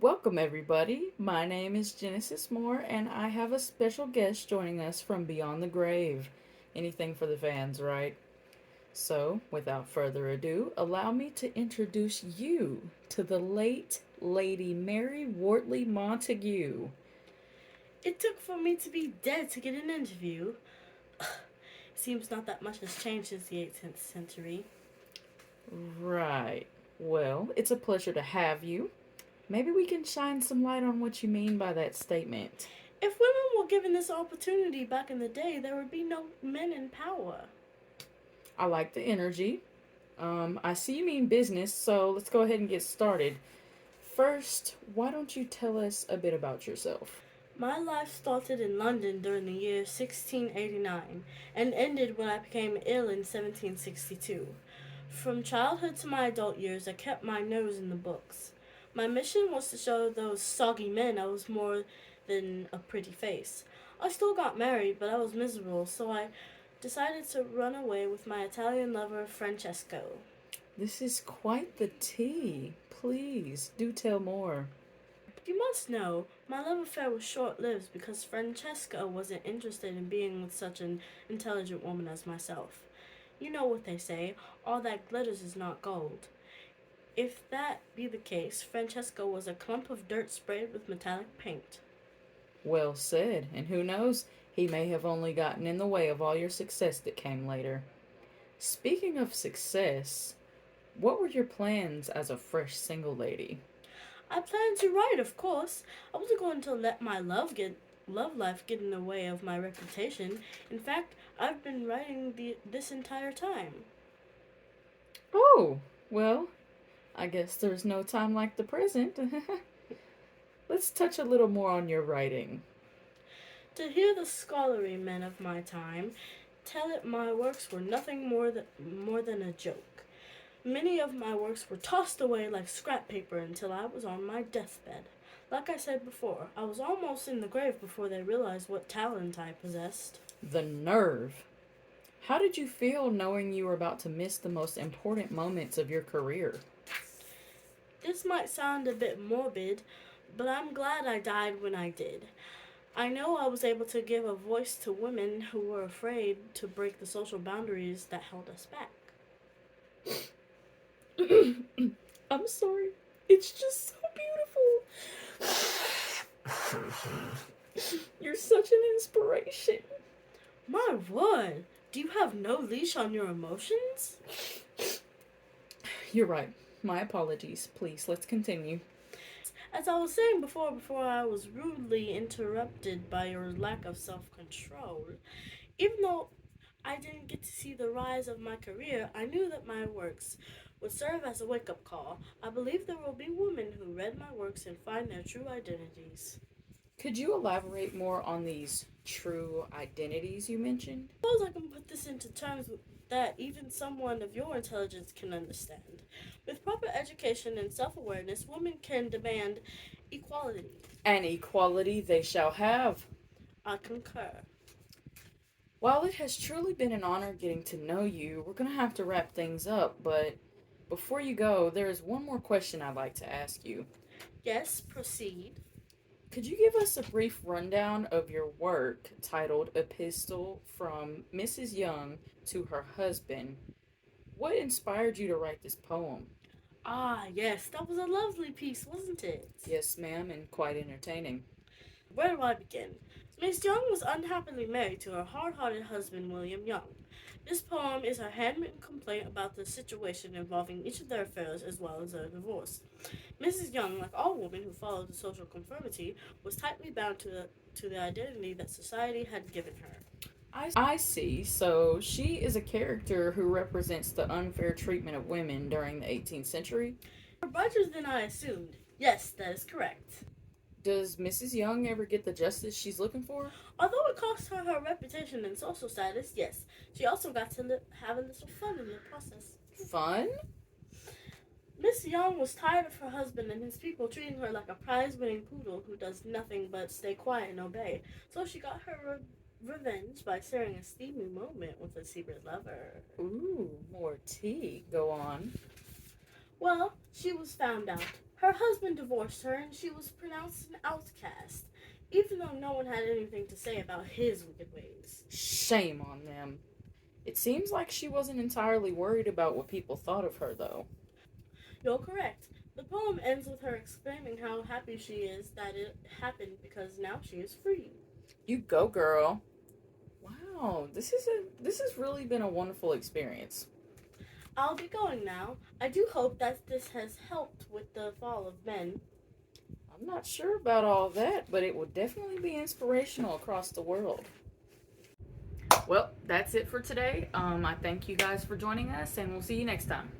Welcome, everybody. My name is Genesis Moore, and I have a special guest joining us from beyond the grave. Anything for the fans, right? So, without further ado, allow me to introduce you to the late Lady Mary Wortley Montagu. It took for me to be dead to get an interview. Seems not that much has changed since the 18th century. Right. Well, it's a pleasure to have you. Maybe we can shine some light on what you mean by that statement. If women were given this opportunity back in the day, there would be no men in power. I like the energy. I see you mean business, so let's go ahead and get started. First, why don't you tell us a bit about yourself? My life started in London during the year 1689 and ended when I became ill in 1762. From childhood to my adult years, I kept my nose in the books. My mission was to show those soggy men I was more than a pretty face. I still got married, but I was miserable, so I decided to run away with my Italian lover, Francesco. This is quite the tea. Please, do tell more. You must know, my love affair was short lived because Francesca wasn't interested in being with such an intelligent woman as myself. You know what they say, all that glitters is not gold. If that be the case, Francesca was a clump of dirt sprayed with metallic paint. Well said, and who knows, he may have only gotten in the way of all your success that came later. Speaking of success, what were your plans as a fresh single lady? I planned to write, of course. I wasn't going to let my love life get in the way of my reputation. In fact, I've been writing this entire time. Oh, well, I guess there's no time like the present. Let's touch a little more on your writing. To hear the scholarly men of my time tell it my works were nothing more than a joke. Many of my works were tossed away like scrap paper until I was on my deathbed. Like I said before, I was almost in the grave before they realized what talent I possessed. The nerve. How did you feel knowing you were about to miss the most important moments of your career? This might sound a bit morbid, but I'm glad I died when I did. I know I was able to give a voice to women who were afraid to break the social boundaries that held us back. I'm sorry. It's just so beautiful. You're such an inspiration. My word, do you have no leash on your emotions? You're right. My apologies. Please, let's continue. As I was saying before I was rudely interrupted by your lack of self control, even though I didn't get to see the rise of my career, I knew that my works would serve as a wake up call. I believe there will be women who read my works and find their true identities. Could you elaborate more on these true identities you mentioned? Suppose I can put this into terms that even someone of your intelligence can understand. With proper education and self awareness, women can demand equality. And equality they shall have. I concur. While it has truly been an honor getting to know you, we're going to have to wrap things up, but before you go, there is one more question I'd like to ask you. Yes, proceed. Could you give us a brief rundown of your work titled Epistle from Mrs. Young to Her Husband? What inspired you to write this poem? Ah, yes, that was a lovely piece, wasn't it? Yes, ma'am, and quite entertaining. Where do I begin? Miss Young was unhappily married to her hard hearted husband, William Young. This poem is her handwritten complaint about the situation involving each of their affairs as well as their divorce. Mrs. Young, like all women who followed the social conformity, was tightly bound to the identity that society had given her. I see. So she is a character who represents the unfair treatment of women during the 18th century. Brighter than I assumed. Yes, that is correct. Does Mrs. Young ever get the justice she's looking for? Although it cost her her reputation and social status, yes, she also got to have a little fun in the process. Fun? Miss Young was tired of her husband and his people treating her like a prize-winning poodle who does nothing but stay quiet and obey. So she got her revenge by sharing a steamy moment with a secret lover. Ooh, more tea. Go on. Well, she was found out. Her husband divorced her and she was pronounced an outcast, even though no one had anything to say about his wicked ways. Shame on them. It seems like she wasn't entirely worried about what people thought of her, though. You're correct. The poem ends with her exclaiming how happy she is that it happened because now she is free. You go, girl. Wow, this has really been a wonderful experience. I'll be going now. I do hope that this has helped with the fall of men. I'm not sure about all that, but it will definitely be inspirational across the world. Well, that's it for today. I thank you guys for joining us, and we'll see you next time.